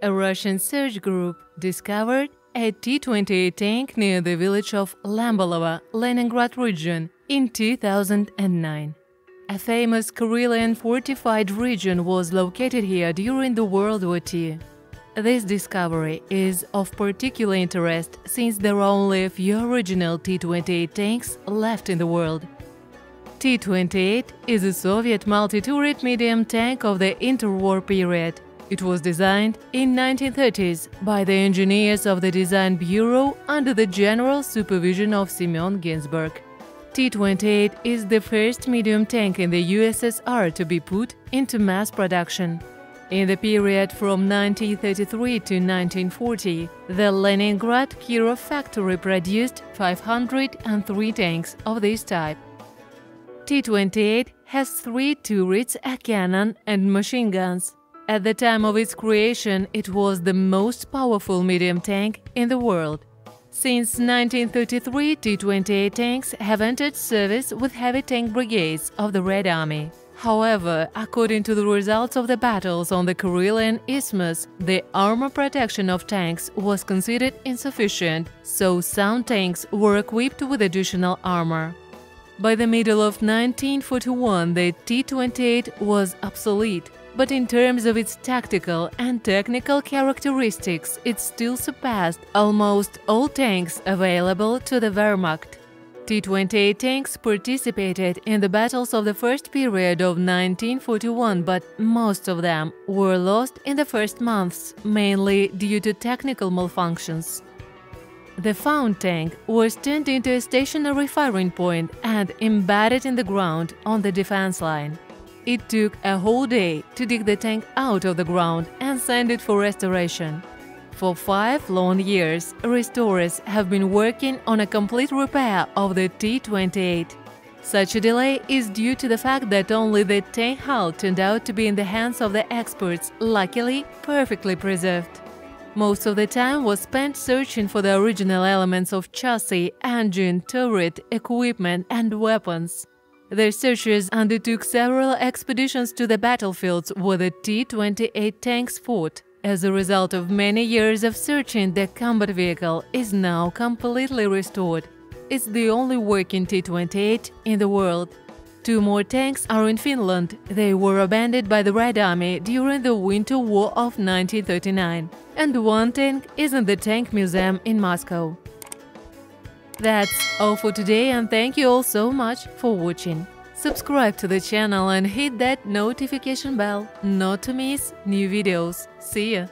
A Russian search group discovered a T-28 tank near the village of Lambolova, Leningrad region, in 2009. A famous Karelian fortified region was located here during the World War II. This discovery is of particular interest since there are only a few original T-28 tanks left in the world. T-28 is a Soviet multi-turret medium tank of the interwar period. It was designed in 1930s by the engineers of the Design Bureau under the general supervision of Semyon Ginsburg. T-28 is the first medium tank in the USSR to be put into mass production. In the period from 1933 to 1940, the Leningrad Kirov factory produced 503 tanks of this type. T-28 has 3 turrets, a cannon, and machine guns. At the time of its creation, it was the most powerful medium tank in the world. Since 1933, T-28 tanks have entered service with heavy tank brigades of the Red Army. However, according to the results of the battles on the Karelian Isthmus, the armor protection of tanks was considered insufficient, so some tanks were equipped with additional armor. By the middle of 1941, the T-28 was obsolete, but in terms of its tactical and technical characteristics, it still surpassed almost all tanks available to the Wehrmacht. T-28 tanks participated in the battles of the first period of 1941, but most of them were lost in the first months, mainly due to technical malfunctions. The found tank was turned into a stationary firing point and embedded in the ground on the defense line. It took a whole day to dig the tank out of the ground and send it for restoration. For 5 long years, restorers have been working on a complete repair of the T-28. Such a delay is due to the fact that only the tank hull turned out to be in the hands of the experts, luckily perfectly preserved. Most of the time was spent searching for the original elements of chassis, engine, turret, equipment, and weapons. The researchers undertook several expeditions to the battlefields where the T-28 tanks fought. As a result of many years of searching, the combat vehicle is now completely restored. It's the only working T-28 in the world. 2 more tanks are in Finland. They were abandoned by the Red Army during the Winter War of 1939. And 1 tank is in the Tank Museum in Moscow. That's all for today, and thank you all so much for watching. Subscribe to the channel and hit that notification bell not to miss new videos. See ya!